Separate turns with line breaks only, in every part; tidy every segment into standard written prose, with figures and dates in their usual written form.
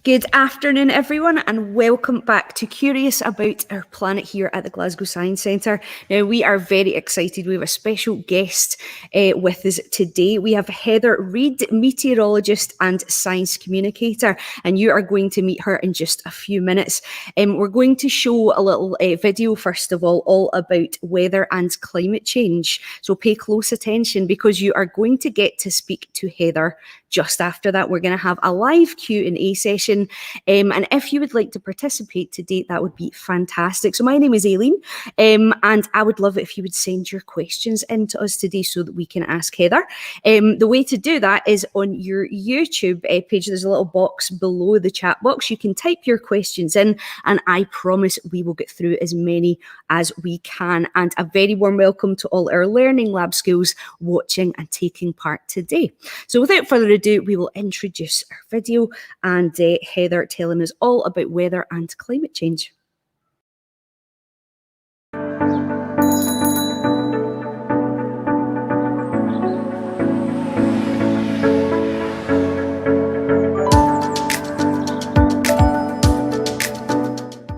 Good afternoon, everyone, and welcome back to Curious About Our Planet here at the Glasgow Science Centre. Now, we are very excited. We have a special guest with us today. We have Heather Reid, meteorologist and science communicator, and you are going to meet her in just a few minutes. We're going to show a little video, first of all about weather and climate change. So pay close attention because you are going to get to speak to Heather. Just after that, we're going to have a live Q&A session. And if you would like to participate today, that would be fantastic. So my name is Aileen, and I would love it if you would send your questions in to us today so that we can ask Heather. The way to do that is on your YouTube page. There's a little box below the chat box. You can type your questions in, and I promise we will get through as many as we can. And a very warm welcome to all our Learning Lab schools watching and taking part today. So without further ado, we will introduce our video and Heather telling us all about weather and climate change.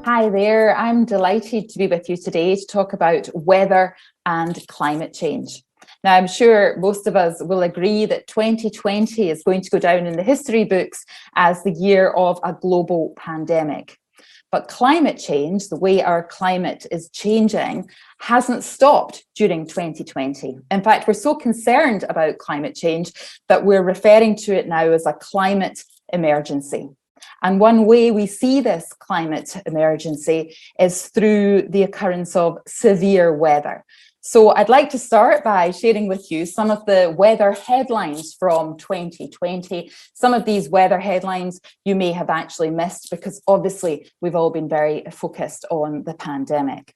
Hi there, I'm delighted to be with you today to talk about weather and climate change. Now, I'm sure most of us will agree that 2020 is going to go down in the history books as the year of a global pandemic. But climate change, the way our climate is changing, hasn't stopped during 2020. In fact, we're so concerned about climate change that we're referring to it now as a climate emergency. And one way we see this climate emergency is through the occurrence of severe weather. So I'd like to start by sharing with you some of the weather headlines from 2020. Some of these weather headlines you may have actually missed because obviously we've all been very focused on the pandemic.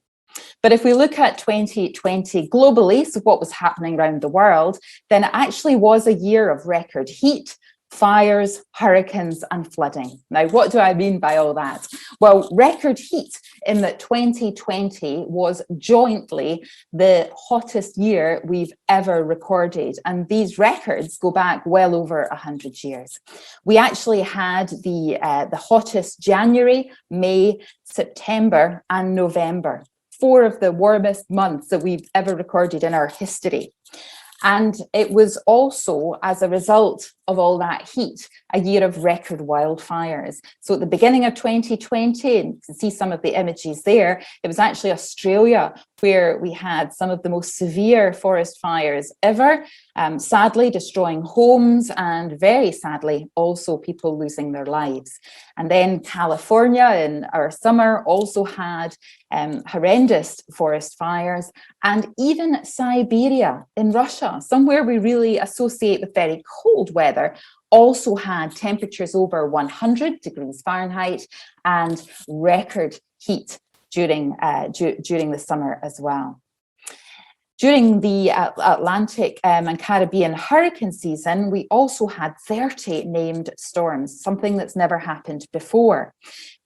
But if we look at 2020 globally, so what was happening around the world, then it actually was a year of record heat, fires, hurricanes and flooding. Now, what do I mean by all that? Well, record heat in that 2020 was jointly the hottest year we've ever recorded. And these records go back well over 100 years. We actually had the hottest January, May, September and November, 4 of the warmest months that we've ever recorded in our history. And it was also, as a result of all that heat, a year of record wildfires. So at the beginning of 2020, and you can see some of the images there, it was actually Australia where we had some of the most severe forest fires ever, sadly destroying homes and very sadly also people losing their lives. And then California in our summer also had horrendous forest fires, and even Siberia in Russia, somewhere we really associate with very cold weather, also had temperatures over 100 degrees Fahrenheit and record heat during the summer as well. During the Atlantic and Caribbean hurricane season, we also had 30 named storms, something that's never happened before.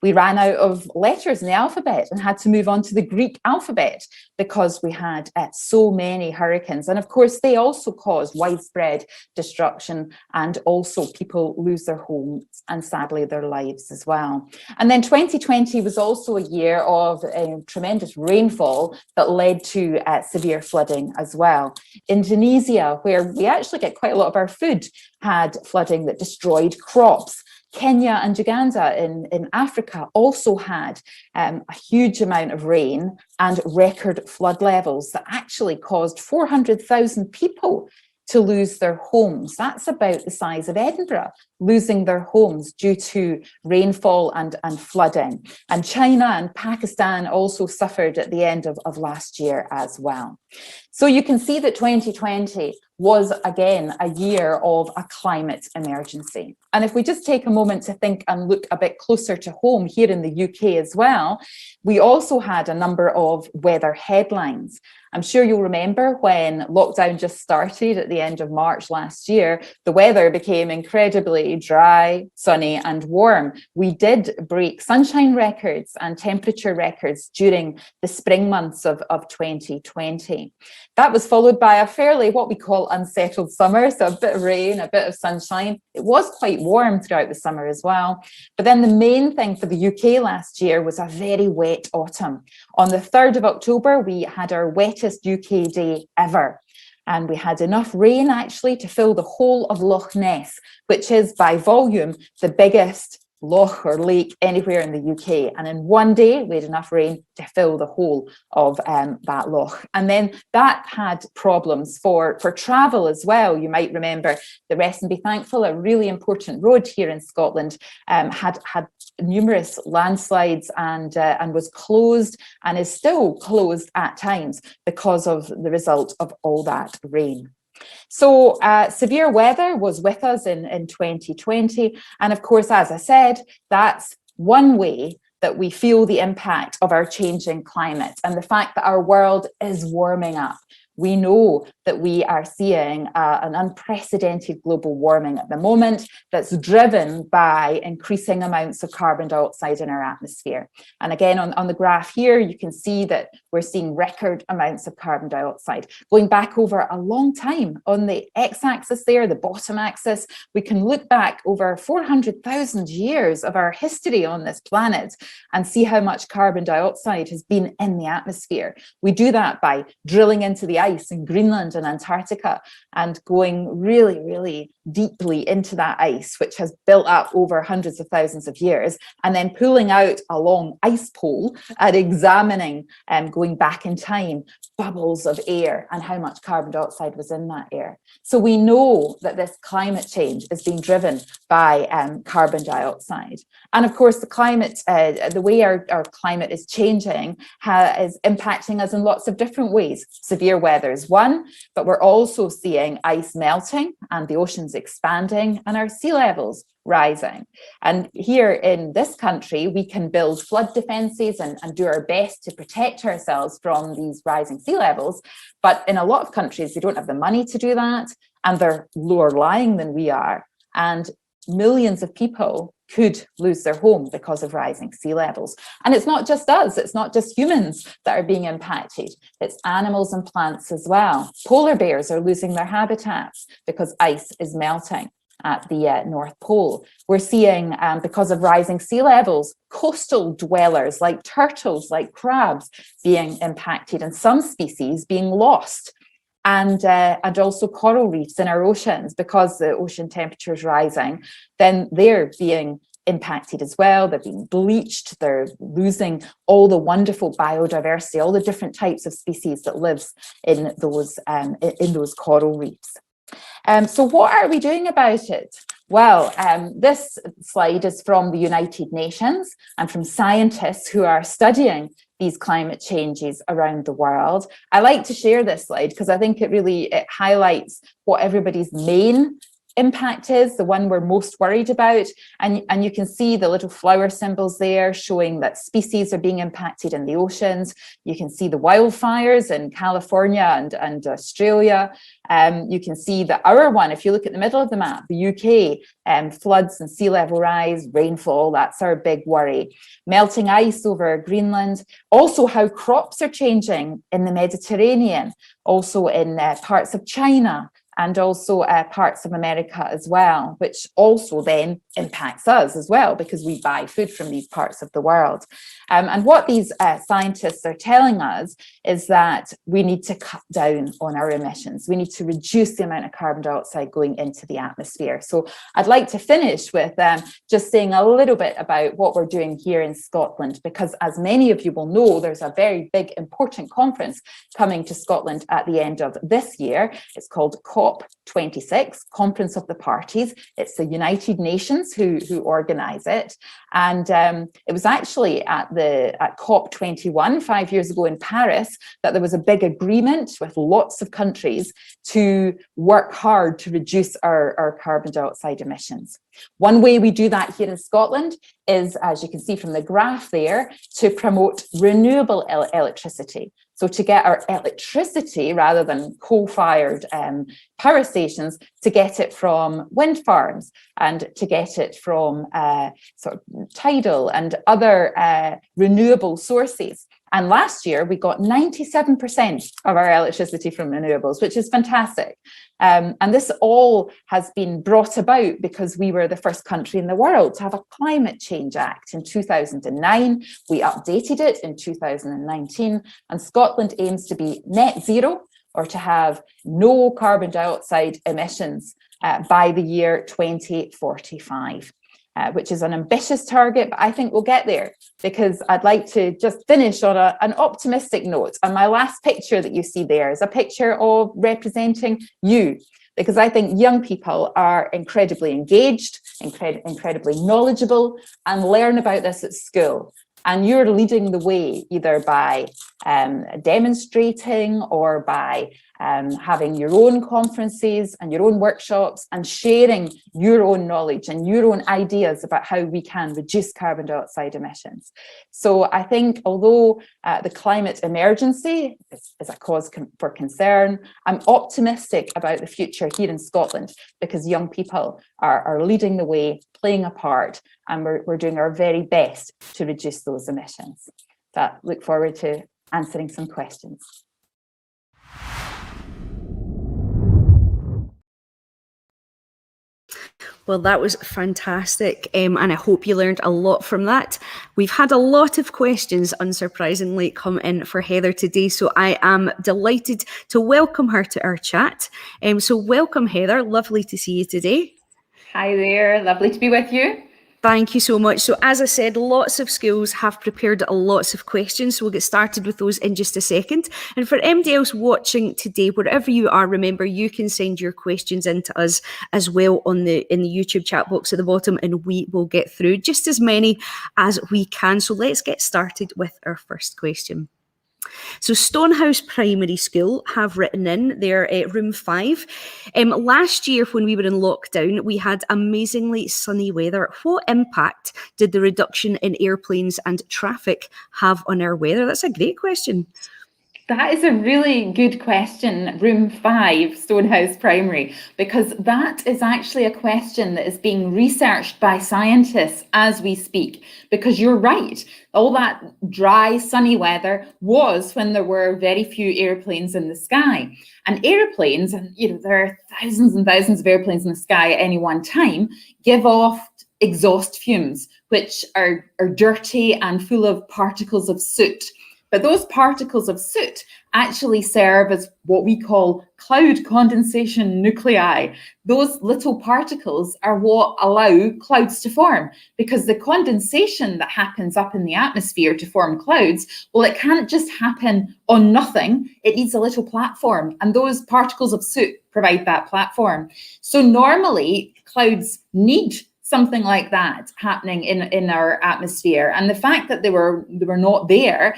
We ran out of letters in the alphabet and had to move on to the Greek alphabet because we had so many hurricanes. And of course, they also caused widespread destruction and also people lose their homes and sadly their lives as well. And then 2020 was also a year of tremendous rainfall that led to severe flooding as well. Indonesia, where we actually get quite a lot of our food, had flooding that destroyed crops. Kenya and Uganda in Africa also had a huge amount of rain and record flood levels that actually caused 400,000 people to lose their homes. That's about the size of Edinburgh, losing their homes due to rainfall and flooding. And China and Pakistan also suffered at the end of last year as well. So you can see that 2020 was again a year of a climate emergency. And if we just take a moment to think and look a bit closer to home here in the UK as well, we also had a number of weather headlines. I'm sure you'll remember when lockdown just started at the end of March last year, the weather became incredibly dry, sunny and warm. We did break sunshine records and temperature records during the spring months of 2020. That was followed by a fairly, what we call, unsettled summer. So a bit of rain, a bit of sunshine. It was quite warm throughout the summer as well. But then the main thing for the UK last year was a very wet autumn. On the 3rd of October, we had our wettest UK day ever. And we had enough rain actually to fill the whole of Loch Ness, which is by volume the biggest loch or lake anywhere in the UK. And in one day, we had enough rain to fill the whole of that loch. And then that had problems for travel as well. You might remember the Rest and Be Thankful, a really important road here in Scotland, had numerous landslides and was closed and is still closed at times because of the result of all that rain. So severe weather was with us in 2020. And of course, as I said, that's one way that we feel the impact of our changing climate and the fact that our world is warming up. We know that we are seeing an unprecedented global warming at the moment that's driven by increasing amounts of carbon dioxide in our atmosphere. And again, on the graph here, you can see that we're seeing record amounts of carbon dioxide. Going back over a long time, on the x-axis there, the bottom axis, we can look back over 400,000 years of our history on this planet and see how much carbon dioxide has been in the atmosphere. We do that by drilling into the ice in Greenland and Antarctica and going really, really deeply into that ice, which has built up over hundreds of thousands of years, and then pulling out a long ice pole and examining going back in time bubbles of air and how much carbon dioxide was in that air. So we know that this climate change is being driven by carbon dioxide. And of course, the climate, the way our climate is changing is impacting us in lots of different ways. Severe weather is one, but we're also seeing ice melting and the oceans expanding and our sea levels rising. And here in this country, we can build flood defences and do our best to protect ourselves from these rising sea levels. But in a lot of countries, they don't have the money to do that, and they're lower lying than we are. And millions of people could lose their home because of rising sea levels. And it's not just us, it's not just humans that are being impacted, it's animals and plants as well. Polar bears are losing their habitats because ice is melting at the North Pole. We're seeing, because of rising sea levels, coastal dwellers like turtles, like crabs being impacted, and some species being lost. And also coral reefs in our oceans, because the ocean temperature is rising, then they're being impacted as well. They're being bleached, they're losing all the wonderful biodiversity, all the different types of species that lives in those coral reefs. So what are we doing about it? Well, this slide is from the United Nations and from scientists who are studying these climate changes around the world. I like to share this slide because I think it highlights what everybody's main impact is, the one we're most worried about. And you can see the little flower symbols there showing that species are being impacted in the oceans. You can see the wildfires in California and Australia. You can see that our one, if you look at the middle of the map, the UK, floods and sea level rise, rainfall, that's our big worry. Melting ice over Greenland. Also how crops are changing in the Mediterranean, also in parts of China, and also parts of America as well, which also then impacts us as well because we buy food from these parts of the world. And what these scientists are telling us is that we need to cut down on our emissions. We need to reduce the amount of carbon dioxide going into the atmosphere. So I'd like to finish with just saying a little bit about what we're doing here in Scotland, because as many of you will know, there's a very big, important conference coming to Scotland at the end of this year. It's called COP26, Conference of the Parties. It's the United Nations who organise it. And it was actually at COP21 5 years ago in Paris that there was a big agreement with lots of countries to work hard to reduce our carbon dioxide emissions. One way we do that here in Scotland is, as you can see from the graph there, to promote renewable electricity. So to get our electricity, rather than coal-fired power stations, to get it from wind farms and to get it from sort of tidal and other renewable sources. And last year, we got 97% of our electricity from renewables, which is fantastic. And this all has been brought about because we were the first country in the world to have a Climate Change Act in 2009. We updated it in 2019, and Scotland aims to be net zero, or to have no carbon dioxide emissions by the year 2045. Which is an ambitious target, but I think we'll get there, because I'd like to just finish on an optimistic note. And my last picture that you see there is a picture of representing you, because I think young people are incredibly engaged, incredibly knowledgeable, and learn about this at school. And you're leading the way, either by demonstrating or by having your own conferences and your own workshops and sharing your own knowledge and your own ideas about how we can reduce carbon dioxide emissions. So I think, although the climate emergency is a cause for concern, I'm optimistic about the future here in Scotland, because young people are leading the way, playing a part, and we're doing our very best to reduce those emissions. So I look forward to answering some questions.
Well, that was fantastic, and I hope you learned a lot from that. We've had a lot of questions, unsurprisingly, come in for Heather today, so I am delighted to welcome her to our chat. So welcome, Heather. Lovely to see you today.
Hi there. Lovely to be with you.
Thank you so much. So as I said, lots of schools have prepared lots of questions, so we'll get started with those in just a second. And for anybody else watching today, wherever you are, remember you can send your questions in to us as well in the YouTube chat box at the bottom, and we will get through just as many as we can. So let's get started with our first question. So Stonehouse Primary School have written in their room 5. Last year when we were in lockdown, we had amazingly sunny weather. What impact did the reduction in airplanes and traffic have on our weather? That's a great question.
That is a really good question, room 5, Stonehouse Primary, because that is actually a question that is being researched by scientists as we speak. Because you're right, all that dry, sunny weather was when there were very few airplanes in the sky. And airplanes, and there are thousands and thousands of airplanes in the sky at any one time, give off exhaust fumes, which are dirty and full of particles of soot. But those particles of soot actually serve as what we call cloud condensation nuclei. Those little particles are what allow clouds to form, because the condensation that happens up in the atmosphere to form clouds, well, it can't just happen on nothing. It needs a little platform, and those particles of soot provide that platform. So normally clouds need something like that happening in our atmosphere, and the fact that they were not there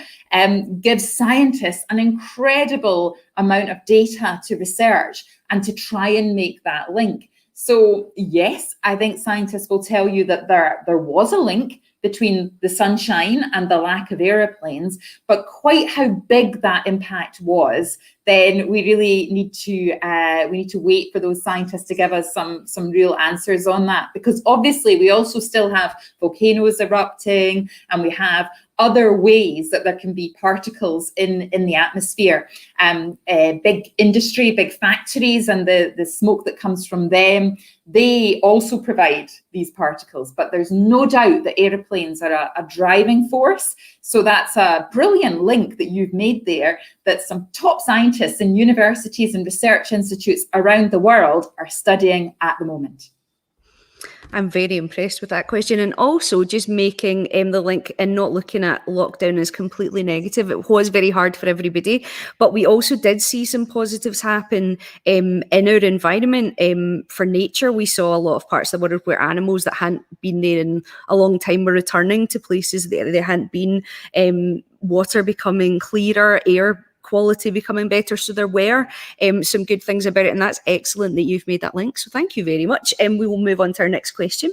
gives scientists an incredible amount of data to research and to try and make that link. So yes, I think scientists will tell you that there was a link between the sunshine and the lack of aeroplanes, but quite how big that impact was, then we really need to wait for those scientists to give us some real answers on that, because obviously we also still have volcanoes erupting, and we have other ways that there can be particles in the atmosphere. Big industry, big factories, and the smoke that comes from them, they also provide these particles. But there's no doubt that aeroplanes are a driving force. So that's a brilliant link that you've made there, that some top scientists in universities and research institutes around the world are studying at the moment.
I'm very impressed with that question, and also just making the link and not looking at lockdown as completely negative. It was very hard for everybody, but we also did see some positives happen in our environment. For nature, we saw a lot of parts of the world where animals that hadn't been there in a long time were returning to places that they hadn't been. Water becoming clearer, air quality becoming better. So there were some good things about it, and that's excellent that you've made that link. So thank you very much. And we will move on to our next question.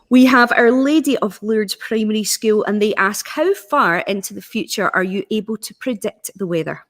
We have Our Lady of Lourdes Primary School, and they ask, how far into the future are you able to predict the weather?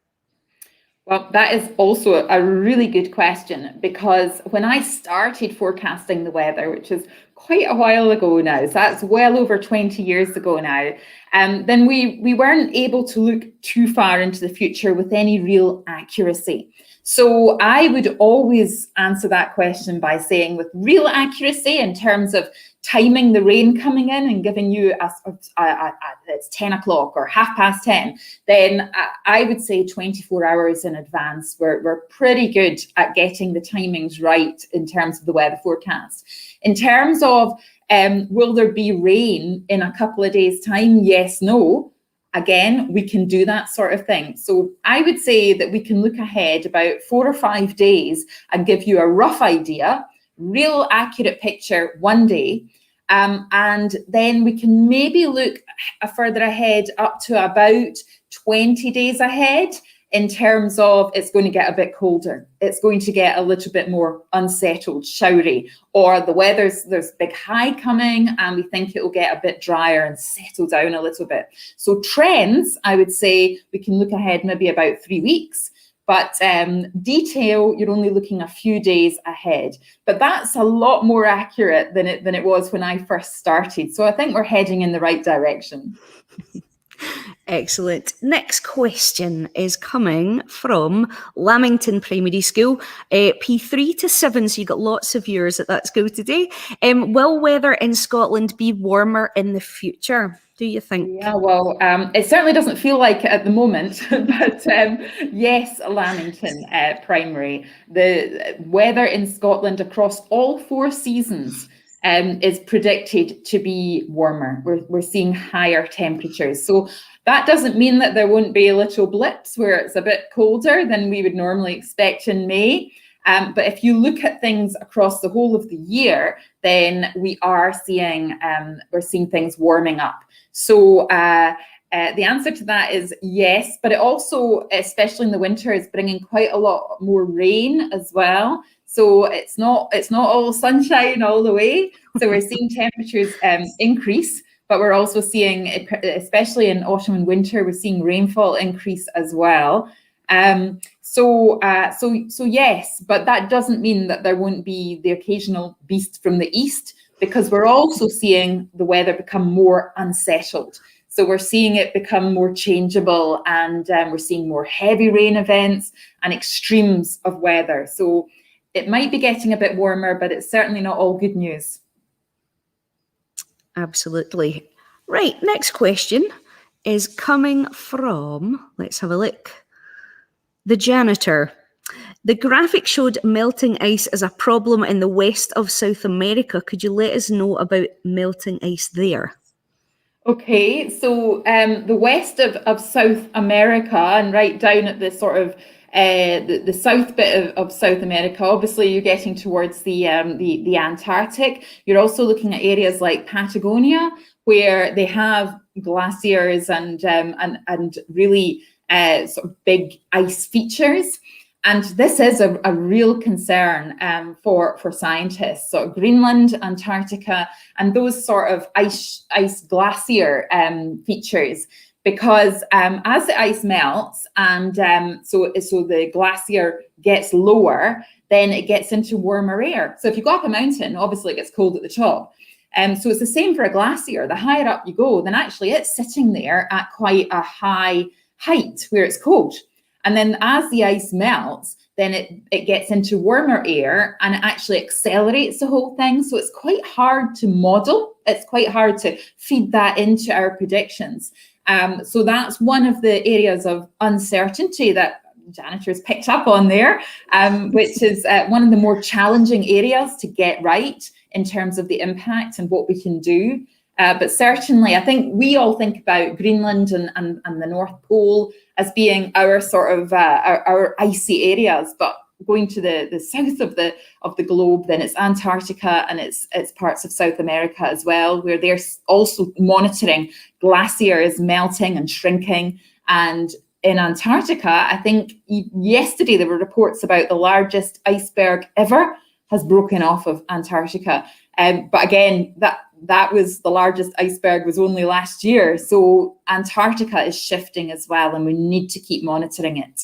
Well, that is also a really good question, because when I started forecasting the weather, which is quite a while ago now, so that's well over 20 years ago now, then we weren't able to look too far into the future with any real accuracy. So I would always answer that question by saying, with real accuracy in terms of timing the rain coming in and giving you it's 10 o'clock or 10:30, then I would say 24 hours in advance. We're pretty good at getting the timings right in terms of the weather forecast. In terms of will there be rain in a couple of days' time? Yes, no. Again, we can do that sort of thing. So I would say that we can look ahead about 4 or 5 days and give you a rough idea, real accurate picture one day. And then we can maybe look further ahead up to about 20 days ahead, in terms of it's going to get a bit colder. It's going to get a little bit more unsettled, showery, or there's a big high coming and we think it will get a bit drier and settle down a little bit. So trends, I would say we can look ahead maybe about 3 weeks, but detail, you're only looking a few days ahead. But that's a lot more accurate than it was when I first started. So I think we're heading in the right direction.
Excellent. Next question is coming from Lamington Primary School, P3 to 7, so you got lots of viewers at that school today. Will weather in Scotland be warmer in the future, do you think?
Yeah, well, it certainly doesn't feel like it at the moment, but yes, Lamington Primary, the weather in Scotland across all 4 seasons is predicted to be warmer. We're seeing higher temperatures. So that doesn't mean that there won't be little blips where it's a bit colder than we would normally expect in May. But if you look at things across the whole of the year, then we are seeing we're seeing things warming up. So the answer to that is yes, but it also, especially in the winter, is bringing quite a lot more rain as well. So it's not all sunshine all the way. So we're seeing temperatures increase, but we're also seeing, especially in autumn and winter, we're seeing rainfall increase as well. So yes, but that doesn't mean that there won't be the occasional beast from the east, because we're also seeing the weather become more unsettled. So we're seeing it become more changeable, and we're seeing more heavy rain events and extremes of weather. So it might be getting a bit warmer, but it's certainly not all good news.
Absolutely. Right, next question is coming from, let's have a look, the janitor. The graphic showed melting ice as a problem in the west of South America. Could you let us know about melting ice there?
Okay, so the west of South America, and right down at the sort of the south bit of South America, obviously you're getting towards the Antarctic. You're also looking at areas like Patagonia, where they have glaciers and really sort of big ice features. And this is a real concern for scientists. So Greenland, Antarctica, and those sort of ice glacier features, because as the ice melts and so the glacier gets lower, then it gets into warmer air. So if you go up a mountain, obviously it gets cold at the top. So it's the same for a glacier. The higher up you go, then actually it's sitting there at quite a high height where it's cold. And then as the ice melts, then it gets into warmer air and it actually accelerates the whole thing. So it's quite hard to model. It's quite hard to feed that into our predictions. So that's one of the areas of uncertainty that janitors picked up on there, which is one of the more challenging areas to get right in terms of the impact and what we can do. But certainly, I think we all think about Greenland and the North Pole as being our sort of our icy areas. But going to the south of the globe, then it's Antarctica and it's parts of South America as well, where they're also monitoring glaciers melting and shrinking. And in Antarctica, I think yesterday there were reports about the largest iceberg ever has broken off of Antarctica. But again, that was the largest iceberg was only last year. So Antarctica is shifting as well, and we need to keep monitoring it.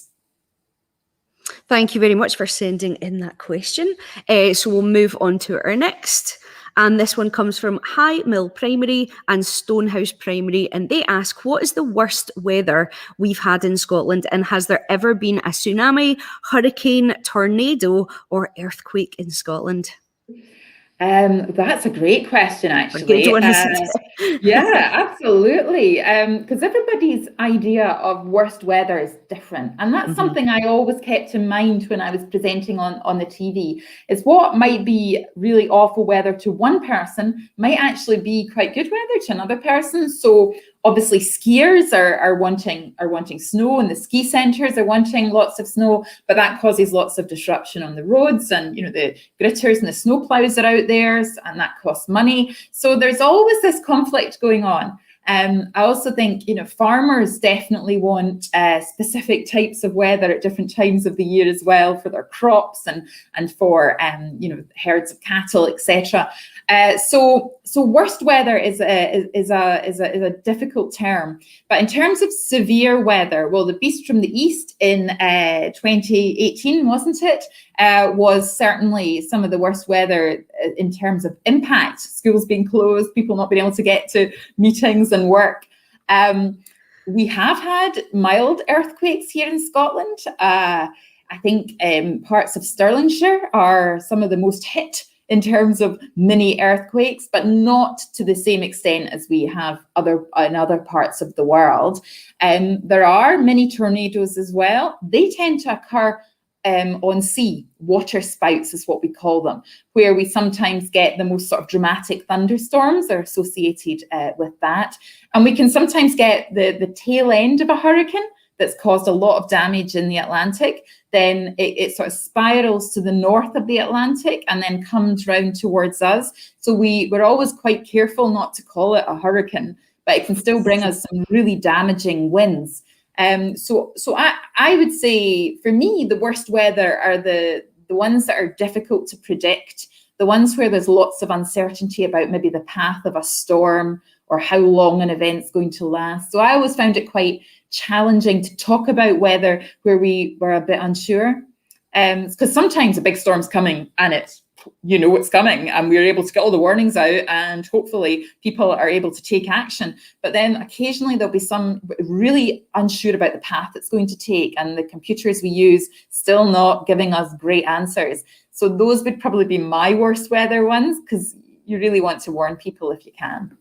Thank you very much for sending in that question. So we'll move on to our next. And this one comes from High Mill Primary and Stonehouse Primary. And they ask, what is the worst weather we've had in Scotland? And has there ever been a tsunami, hurricane, tornado, or earthquake in Scotland?
That's a great question, actually. Yeah, absolutely. Because everybody's idea of worst weather is different. And that's something I always kept in mind when I was presenting on the TV, is what might be really awful weather to one person might actually be quite good weather to another person. So obviously skiers are wanting snow, and the ski centres are wanting lots of snow, but that causes lots of disruption on the roads, and the gritters and the snow plows are out there, and that costs money. So there's always this conflict going on. I also think farmers definitely want specific types of weather at different times of the year as well for their crops and for herds of cattle, etc. So worst weather is a difficult term, but in terms of severe weather, well, the Beast from the East in 2018, wasn't it, was certainly some of the worst weather in terms of impact. Schools being closed, people not being able to get to meetings and work. We have had mild earthquakes here in Scotland. I think parts of Stirlingshire are some of the most hit in terms of mini earthquakes, but not to the same extent as we have in other parts of the world. There are mini tornadoes as well. They tend to occur on sea. Water spouts is what we call them, where we sometimes get the most sort of dramatic thunderstorms are associated with that. And we can sometimes get the tail end of a hurricane that's caused a lot of damage in the Atlantic. Then it sort of spirals to the north of the Atlantic and then comes round towards us. So we're always quite careful not to call it a hurricane, but it can still bring us some really damaging winds. So I would say, for me, the worst weather are the ones that are difficult to predict, the ones where there's lots of uncertainty about maybe the path of a storm or how long an event's going to last. So I always found it quite challenging to talk about weather where we were a bit unsure, because sometimes a big storm's coming and it's coming, and we're able to get all the warnings out, and hopefully people are able to take action. But then occasionally there'll be some really unsure about the path it's going to take, and the computers we use still not giving us great answers. So those would probably be my worst weather ones, because you really want to warn people if you can.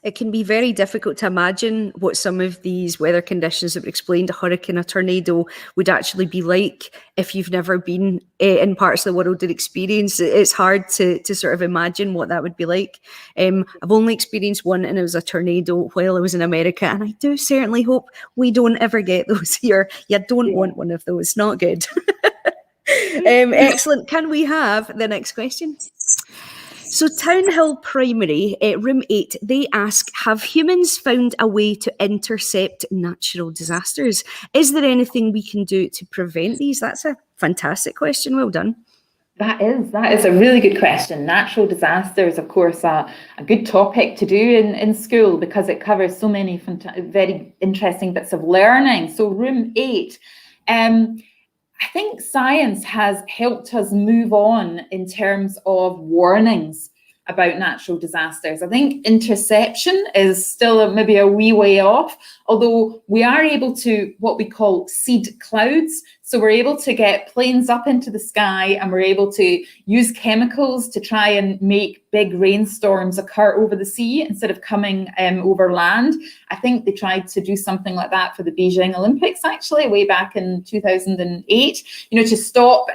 It can be very difficult to imagine what some of these weather conditions that were explained, a hurricane, a tornado, would actually be like if you've never been in parts of the world and experienced. It's hard to sort of imagine what that would be like. I've only experienced one, and it was a tornado while I was in America, and I do certainly hope we don't ever get those here. You don't want one of those, not good. Excellent. Can we have the next question? So Townhill Primary, room 8, they ask, have humans found a way to intercept natural disasters? Is there anything we can do to prevent these? That's a fantastic question. Well done.
That is a really good question. Natural disasters, of course, are a good topic to do in school, because it covers so many very interesting bits of learning. So room 8, I think science has helped us move on in terms of warnings about natural disasters. I think interception is still maybe a wee way off, although we are able to what we call seed clouds. So we're able to get planes up into the sky, and we're able to use chemicals to try and make big rainstorms occur over the sea instead of coming over land. I think they tried to do something like that for the Beijing Olympics, actually, way back in 2008, to stop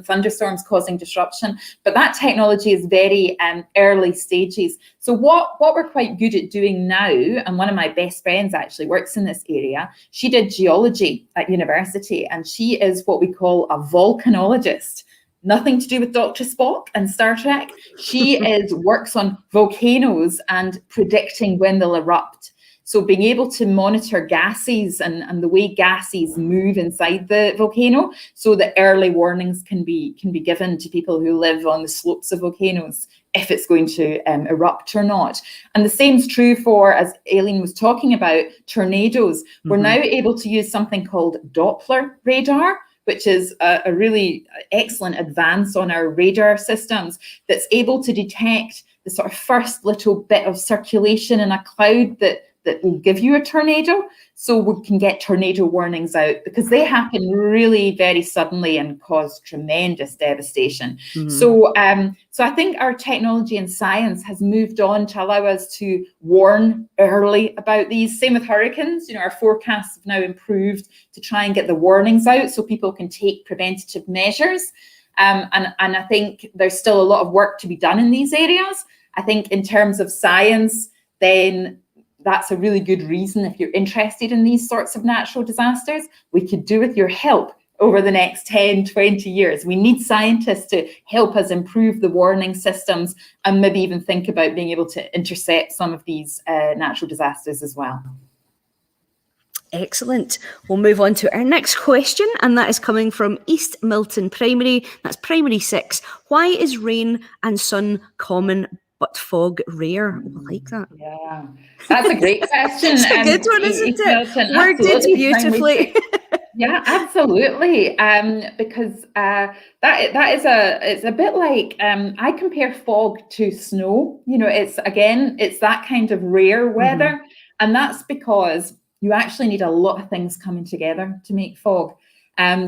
thunderstorms causing disruption. But that technology is very early stages. So what we're quite good at doing now, and one of my best friends actually works in this area, she did geology at university, and she is what we call a volcanologist. Nothing to do with Dr. Spock and Star Trek. She works on volcanoes and predicting when they'll erupt. So being able to monitor gases and the way gases move inside the volcano, so that early warnings can be given to people who live on the slopes of volcanoes if it's going to erupt or not. And the same is true for, as Aileen was talking about, tornadoes. We're now able to use something called Doppler radar, which is a really excellent advance on our radar systems that's able to detect the sort of first little bit of circulation in a cloud that will give you a tornado. So we can get tornado warnings out, because they happen really very suddenly and cause tremendous devastation. So I think our technology and science has moved on to allow us to warn early about these. Same with hurricanes. Our forecasts have now improved to try and get the warnings out so people can take preventative measures. And I think there's still a lot of work to be done in these areas. I think in terms of science, then that's a really good reason, if you're interested in these sorts of natural disasters, we could do with your help over the next 10, 20 years. We need scientists to help us improve the warning systems and maybe even think about being able to intercept some of these natural disasters as well.
Excellent. We'll move on to our next question, and that is coming from East Milton Primary. That's Primary 6. Why is rain and sun common but fog rare? I like that.
Yeah, that's a great question.
It's a good one, isn't it? Worded beautifully.
Yeah, absolutely. Because it's a bit like, I compare fog to snow. It's that kind of rare weather, and that's because you actually need a lot of things coming together to make fog.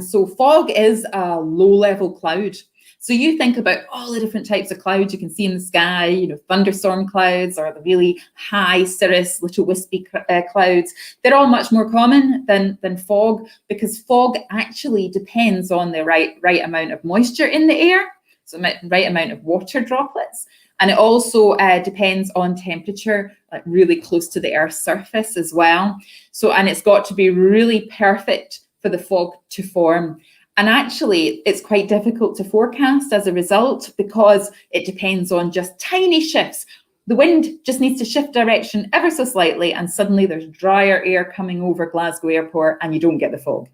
So fog is a low-level cloud. So you think about all the different types of clouds you can see in the sky, thunderstorm clouds or the really high cirrus, little wispy clouds. They're all much more common than fog, because fog actually depends on the right amount of moisture in the air, so the right amount of water droplets. And it also depends on temperature, like really close to the Earth's surface as well. And it's got to be really perfect for the fog to form. And actually, it's quite difficult to forecast as a result, because it depends on just tiny shifts. The wind just needs to shift direction ever so slightly, and suddenly there's drier air coming over Glasgow Airport and you don't get the fog.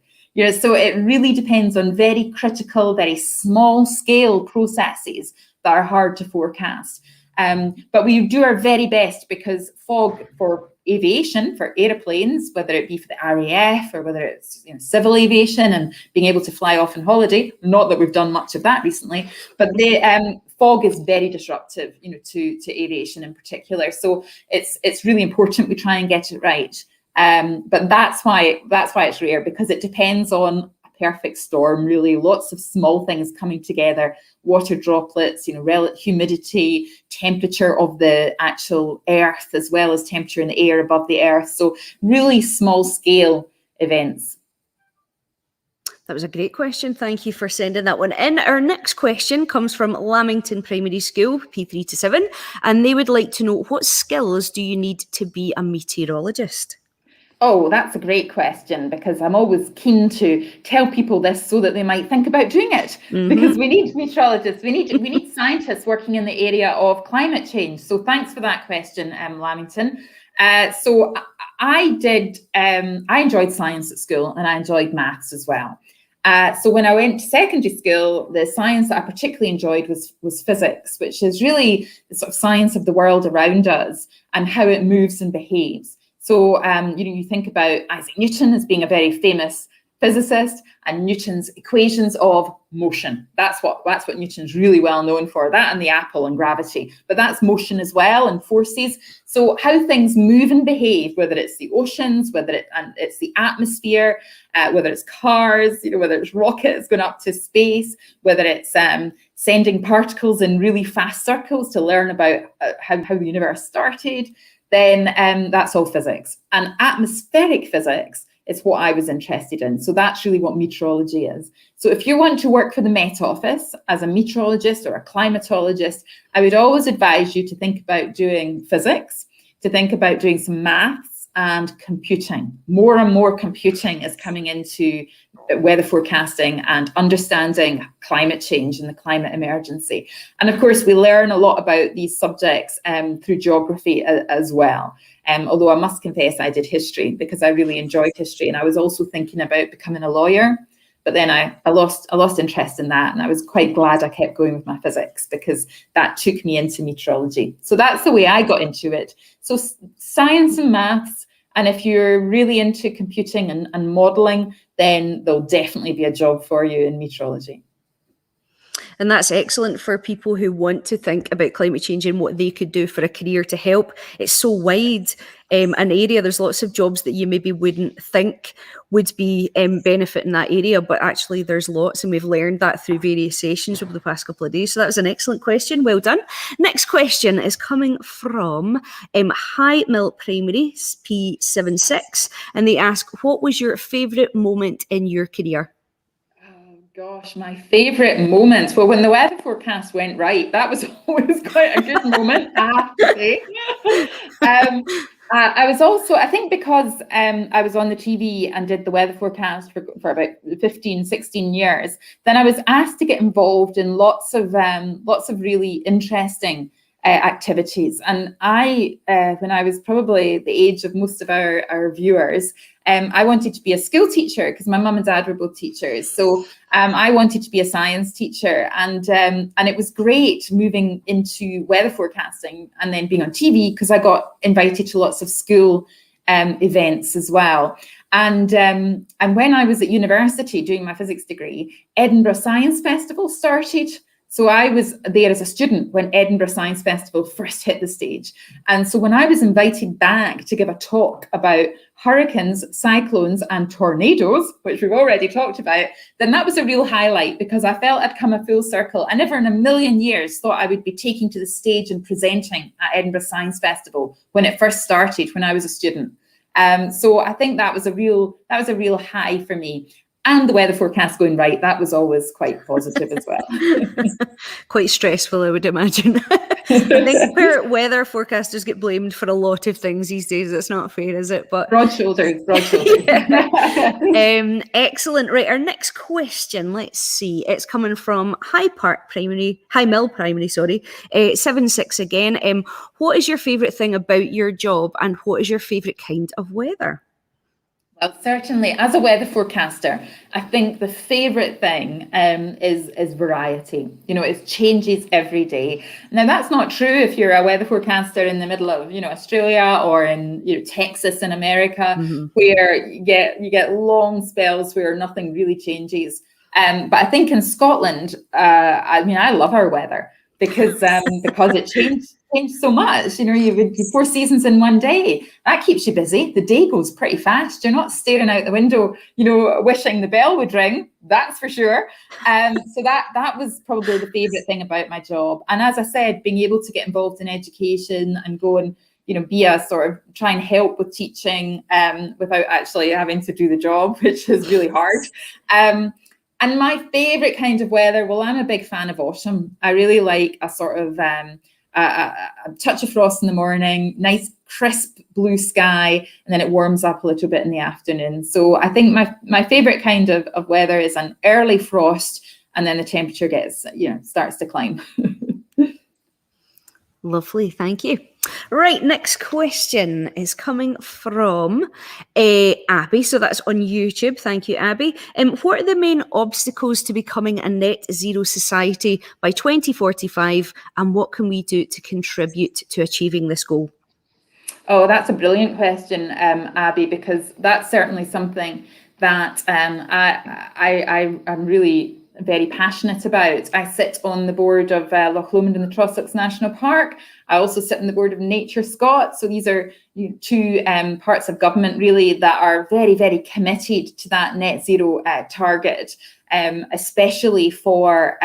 So it really depends on very critical, very small scale processes that are hard to forecast. But we do our very best, because fog for aviation, for aeroplanes, whether it be for the RAF or whether it's civil aviation and being able to fly off on holiday, not that we've done much of that recently, but the fog is very disruptive, to aviation in particular. So it's really important we try and get it right. But that's why it's rare, because it depends on perfect storm, really, lots of small things coming together, water droplets, relative humidity, temperature of the actual earth, as well as temperature in the air above the earth. So really small scale events.
That was a great question. Thank you for sending that one in. Our next question comes from Lamington Primary School, P3 to 7, and they would like to know, what skills do you need to be a meteorologist?
Oh, that's a great question, because I'm always keen to tell people this so that they might think about doing it. Because we need meteorologists, we need scientists working in the area of climate change. So thanks for that question, Lamington. So I enjoyed science at school, and I enjoyed maths as well. So when I went to secondary school, the science that I particularly enjoyed was physics, which is really the sort of science of the world around us and how it moves and behaves. So, you think about Isaac Newton as being a very famous physicist, and Newton's equations of motion. That's what Newton's really well known for, that and the apple and gravity. But that's motion as well, and forces. So how things move and behave, whether it's the oceans, whether it's the atmosphere, whether it's cars, whether it's rockets going up to space, whether it's sending particles in really fast circles to learn about how the universe started, then that's all physics. And atmospheric physics is what I was interested in. So that's really what meteorology is. So if you want to work for the Met Office as a meteorologist or a climatologist, I would always advise you to think about doing physics, to think about doing some maths and computing. More and more computing is coming into weather forecasting and understanding climate change and the climate emergency. And of course, we learn a lot about these subjects through geography as well. Although I must confess I did history because I really enjoyed history, and I was also thinking about becoming a lawyer, but then I lost interest in that, and I was quite glad I kept going with my physics because that took me into meteorology. So that's the way I got into it. So science and maths And if you're really into computing and modelling, then there'll definitely be a job for you in meteorology.
And that's excellent for people who want to think about climate change and what they could do for a career to help. It's so wide an area. There's lots of jobs that you maybe wouldn't think would be benefit in that area, but actually there's lots, and we've learned that through various sessions over the past couple of days. So that was an excellent question. Well done. Next question is coming from High Mill Primary, P76, and they ask, what was your favourite moment in your career?
Gosh, my favourite moments. Well, when the weather forecast went right, that was always quite a good moment, I have to say. I was also, I think because I was on the TV and did the weather forecast for about 15, 16 years, then I was asked to get involved in lots of really interesting activities. And I, when I was probably the age of most of our viewers, I wanted to be a school teacher because my mum and dad were both teachers. So I wanted to be a science teacher, and it was great moving into weather forecasting and then being on TV because I got invited to lots of school events as well. And when I was at university doing my physics degree, Edinburgh Science Festival started. So I was there as a student when Edinburgh Science Festival first hit the stage. And so when I was invited back to give a talk about hurricanes, cyclones and tornadoes, which we've already talked about, then that was a real highlight because I felt I'd come a full circle. I never in a million years thought I would be taking to the stage and presenting at Edinburgh Science Festival when it first started, when I was a student. So I think that was a real high for me. And the weather forecast going right, that was always quite positive as well.
Quite stressful, I would imagine. I think where weather forecasters get blamed for a lot of things these days, it's not fair, is it? But
broad shoulders.
Excellent. Right, our next question, let's see. It's coming from High Mill Primary, 76 again. What is your favourite thing about your job, and what is your favourite kind of weather?
Well, certainly, as a weather forecaster, I think the favourite thing is variety. You know, it changes every day. Now, that's not true if you're a weather forecaster in the middle of, Australia or in, Texas in America, where you get long spells where nothing really changes. But I think in Scotland, I love our weather because it changed so much. You have 4 seasons in one day. That keeps you busy. The day goes pretty fast. You're not staring out the window, wishing the bell would ring. That's for sure. So that was probably the favourite thing about my job. And as I said, being able to get involved in education and go and be a sort of try and help with teaching without actually having to do the job, which is really hard. And my favourite kind of weather, well, I'm a big fan of autumn. I really like a sort of a touch of frost in the morning, nice crisp blue sky, and then it warms up a little bit in the afternoon. So I think my favourite kind of weather is an early frost, and then the temperature starts to climb.
Lovely, thank you. Right, next question is coming from Abby. So that's on YouTube. Thank you, Abby. What are the main obstacles to becoming a net zero society by 2045, and what can we do to contribute to achieving this goal?
Oh, that's a brilliant question, Abby, because that's certainly something that I'm really very passionate about. I sit on the board of Loch Lomond and the Trossachs National Park. I also sit on the board of Nature Scot. So these are two parts of government really that are very, very committed to that net zero target, especially for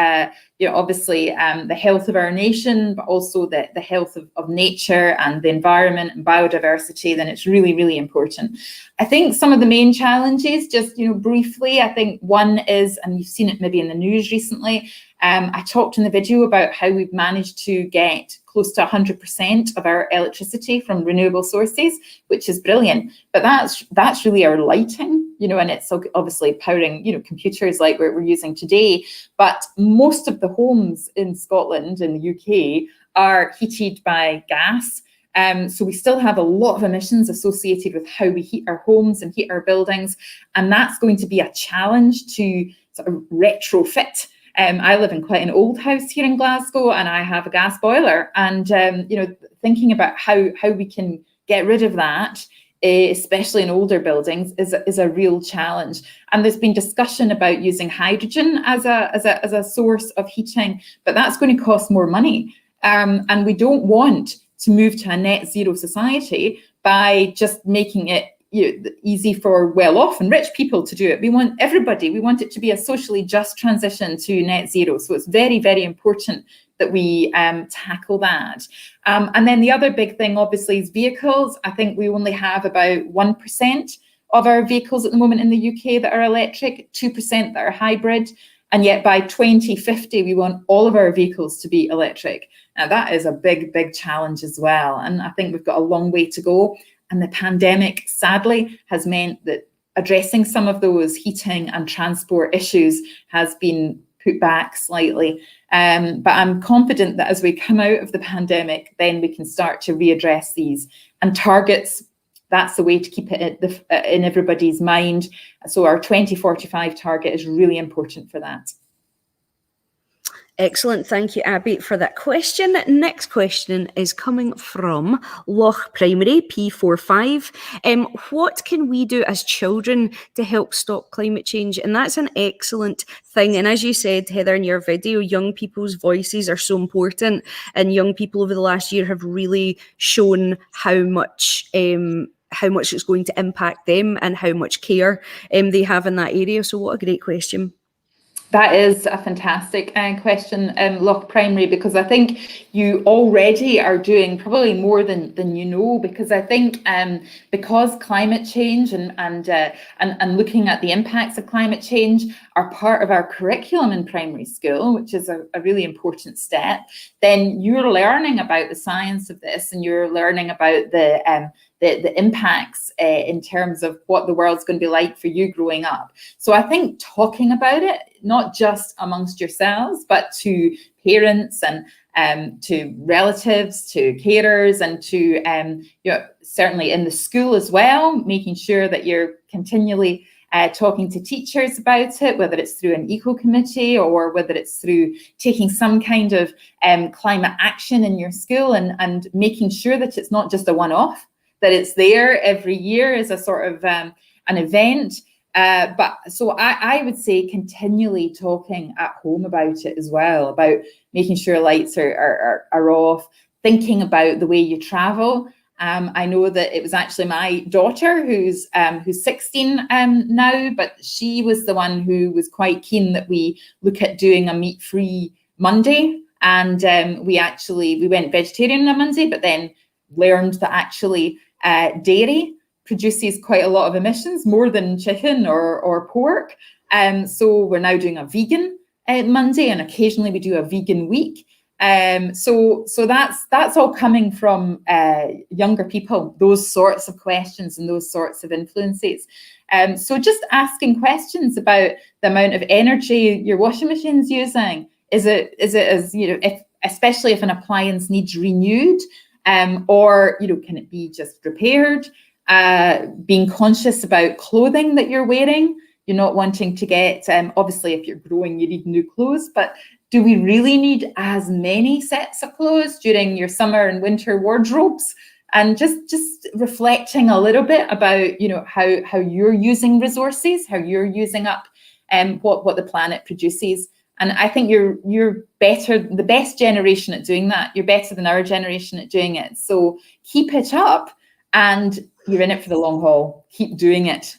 obviously the health of our nation, but also the health of nature and the environment and biodiversity. Then it's really, really important. I think some of the main challenges, just briefly, I think one is, and you've seen it maybe in the news recently, I talked in the video about how we've managed to get close to 100% of our electricity from renewable sources, which is brilliant. But that's really our lighting, and it's obviously powering, computers like we're using today. But most of the homes in Scotland and the UK are heated by gas. So we still have a lot of emissions associated with how we heat our homes and heat our buildings. And that's going to be a challenge to sort of retrofit. I live in quite an old house here in Glasgow, and I have a gas boiler. And thinking about how we can get rid of that especially in older buildings, is a real challenge. And there's been discussion about using hydrogen as a source of heating, but that's going to cost more money. And we don't want to move to a net zero society by just making it easy for well-off and rich people to do it. We want it to be a socially just transition to net zero. So it's very, very important that we tackle that. And then the other big thing, obviously, is vehicles. I think we only have about 1% of our vehicles at the moment in the UK that are electric, 2% that are hybrid. And yet by 2050, we want all of our vehicles to be electric. Now, that is a big, big challenge as well. And I think we've got a long way to go. And the pandemic, sadly, has meant that addressing some of those heating and transport issues has been put back slightly. But I'm confident that as we come out of the pandemic, then we can start to readdress these. And targets, that's the way to keep it in everybody's mind. So our 2045 target is really important for that.
Excellent. Thank you, Abby, for that question. Next question is coming from Loch Primary, P45. What can we do as children to help stop climate change? And that's an excellent thing. And as you said, Heather, in your video, young people's voices are so important. And young people over the last year have really shown how much it's going to impact them and how much care they have in that area. So what a great question.
That is a fantastic question, Loch Primary, because I think you already are doing probably more than you know, because I think because climate change and looking at the impacts of climate change are part of our curriculum in primary school, which is a really important step, then you're learning about the science of this, and you're learning about the impacts in terms of what the world's going to be like for you growing up. So I think talking about it, not just amongst yourselves, but to parents and to relatives, to carers, and to certainly in the school as well, making sure that you're continually talking to teachers about it, whether it's through an eco committee or whether it's through taking some kind of climate action in your school, and making sure that it's not just a one-off, that it's there every year as a sort of an event. But so I would say continually talking at home about it as well, about making sure lights are off, thinking about the way you travel. I know that it was actually my daughter who's 16 now, but she was the one who was quite keen that we look at doing a meat-free Monday. And we went vegetarian on a Monday, but then learned that actually dairy produces quite a lot of emissions, more than chicken or pork. So we're now doing a vegan Monday, and occasionally we do a vegan week. So that's all coming from younger people, those sorts of questions and those sorts of influences. So just asking questions about the amount of energy your washing machine's using. Is it as, especially if an appliance needs renewed, or can it be just repaired? Being conscious about clothing that you're wearing. You're not wanting to get, obviously if you're growing you need new clothes, but do we really need as many sets of clothes during your summer and winter wardrobes? And just reflecting a little bit about how you're using resources, how you're using up what the planet produces. And I think you're better, the best generation at doing that. You're better than our generation at doing it. So keep it up, and you're in it for the long haul. Keep doing it.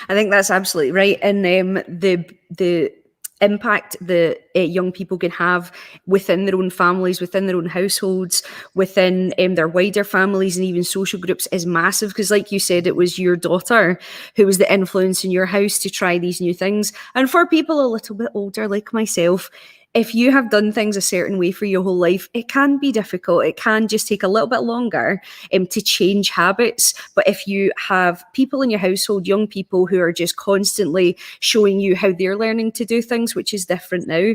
I think that's absolutely right. And the impact that young people can have within their own families, within their own households, within their wider families and even social groups is massive. Because like you said, it was your daughter who was the influence in your house to try these new things. And for people a little bit older like myself, if you have done things a certain way for your whole life, it can be difficult. It can just take a little bit longer to change habits. But if you have people in your household, young people who are just constantly showing you how they're learning to do things, which is different now,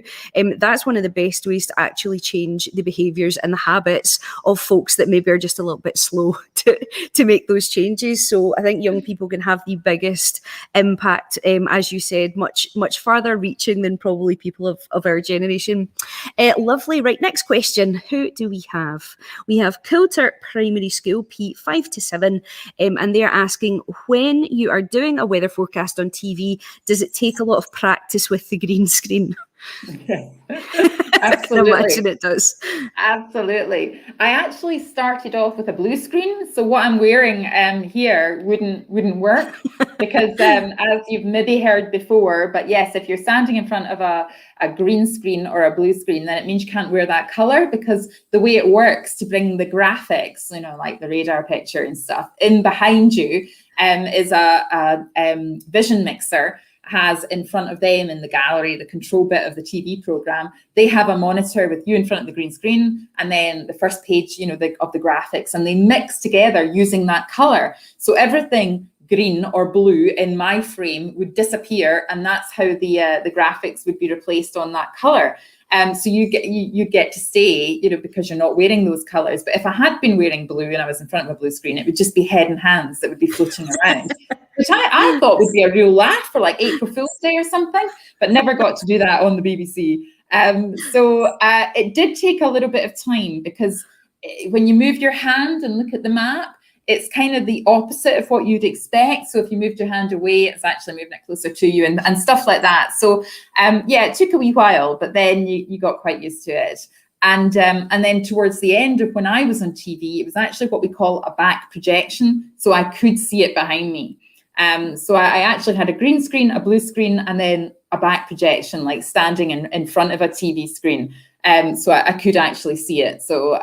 that's one of the best ways to actually change the behaviours and the habits of folks that maybe are just a little bit slow to make those changes. So I think young people can have the biggest impact, as you said, much farther reaching than probably people of our generation. generation. Lovely. Right, next question. Who do we have? We have Coulter Primary School, P5 to 7, and they're asking, when you are doing a weather forecast on TV, does it take a lot of practice with the green screen? I can imagine it does.
Absolutely. I actually started off with a blue screen, so what I'm wearing here wouldn't work because as you've maybe heard before, but yes, if you're standing in front of a green screen or a blue screen, then it means you can't wear that color, because the way it works to bring the graphics, like the radar picture and stuff, in behind you is a vision mixer. Has in front of them in the gallery, the control bit of the TV program, they have a monitor with you in front of the green screen, and then the first page, of the graphics, and they mix together using that color. So everything green or blue in my frame would disappear, and that's how the graphics would be replaced on that color. So you get to stay, because you're not wearing those colors. But if I had been wearing blue and I was in front of a blue screen, it would just be head and hands that would be floating around, which I thought would be a real laugh for like April Fool's Day or something, but never got to do that on the BBC. So it did take a little bit of time, because when you move your hand and look at the map, it's kind of the opposite of what you'd expect. So if you moved your hand away, it's actually moving it closer to you and stuff like that. So it took a wee while, but then you got quite used to it. And then towards the end of when I was on TV, it was actually what we call a back projection. So I could see it behind me. So I actually had a green screen, a blue screen, and then a back projection, like standing in front of a TV screen. So I could actually see it. So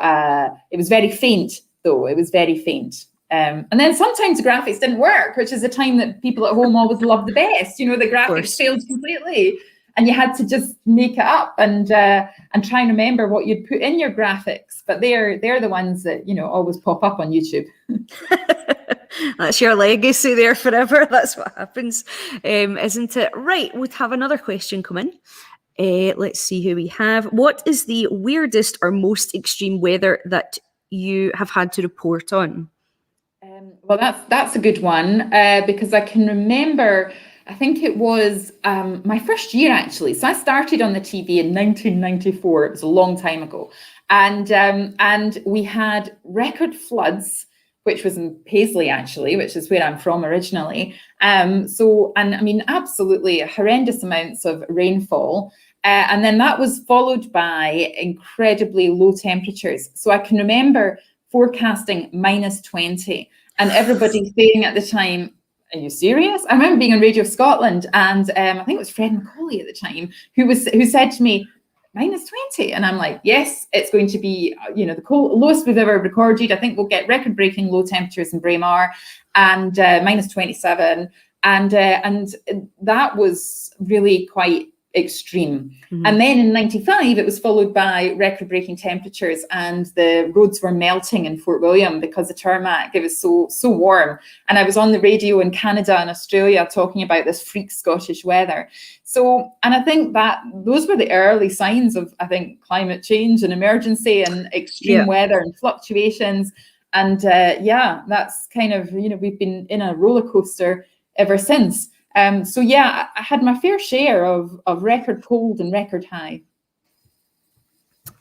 it was very faint, though. It was very faint. And then sometimes the graphics didn't work, which is the time that people at home always love the best. The graphics failed completely, and you had to just make it up and try and remember what you'd put in your graphics. But they're the ones that always pop up on YouTube.
That's your legacy there forever. That's what happens, isn't it? Right, we'd have another question come in. Let's see who we have. What is the weirdest or most extreme weather that you have had to report on?
Well, that's a good one, because I can remember, I think it was my first year, actually. So I started on the TV in 1994. It was a long time ago. And we had record floods, which was in Paisley, actually, which is where I'm from originally. Absolutely horrendous amounts of rainfall. And then that was followed by incredibly low temperatures. So I can remember forecasting -20, and everybody saying at the time, "Are you serious?" I remember being on Radio Scotland, and I think it was Fred McCauley at the time who said to me, -20, and I'm like, yes, it's going to be the lowest we've ever recorded. I think we'll get record-breaking low temperatures in Braemar, and -27, and that was really quite extreme. Mm-hmm. And then in 95, it was followed by record-breaking temperatures, and the roads were melting in Fort William because the tarmac, it was so warm. And I was on the radio in Canada and Australia talking about this freak Scottish weather. So, and I think that those were the early signs of, I think, climate change and emergency and extreme weather and fluctuations. And that's kind of, we've been in a roller coaster ever since. I had my fair share of record cold and record high.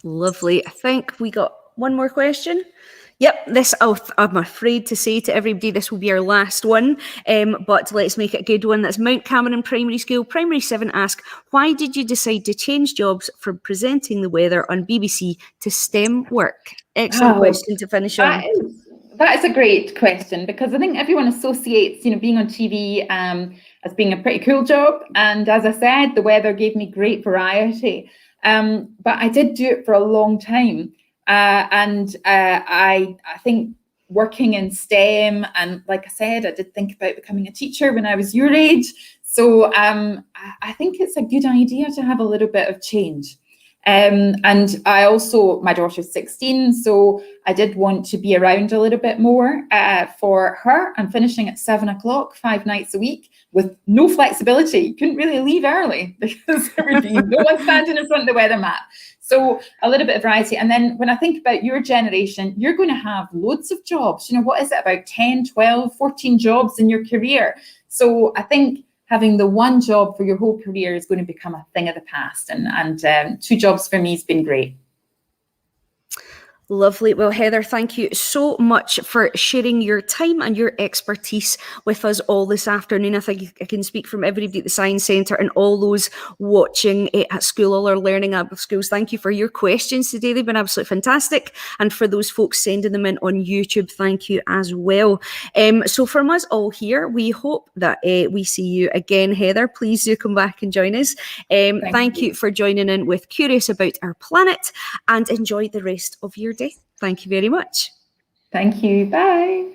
Lovely. I think we got one more question. Yep, I'm afraid to say to everybody, this will be our last one, but let's make it a good one. That's Mount Cameron Primary School, Primary 7 ask, why did you decide to change jobs from presenting the weather on BBC to STEM work? Excellent question to finish on.
That is a great question, because I think everyone associates, being on TV as being a pretty cool job. And as I said, the weather gave me great variety. But I did do it for a long time. I think working in STEM, and like I said, I did think about becoming a teacher when I was your age. So I think it's a good idea to have a little bit of change. And I also, my daughter's 16, so I did want to be around a little bit more for her. I'm finishing at 7 o'clock, 5 nights a week, with no flexibility. You couldn't really leave early because there would be no one standing in front of the weather map. So a little bit of variety. And then when I think about your generation, you're going to have loads of jobs. What is it, about 10, 12, 14 jobs in your career? So I think having the one job for your whole career is going to become a thing of the past. And 2 jobs for me has been great.
Lovely. Well, Heather, thank you so much for sharing your time and your expertise with us all this afternoon. I think I can speak from everybody at the Science Centre and all those watching at school, all our learning app schools. Thank you for your questions today. They've been absolutely fantastic. And for those folks sending them in on YouTube, thank you as well. So from us all here, we hope that we see you again, Heather. Please do come back and join us. Thank you for joining in with Curious About Our Planet, and enjoy the rest of your day. Thank you very much.
Thank you. Bye.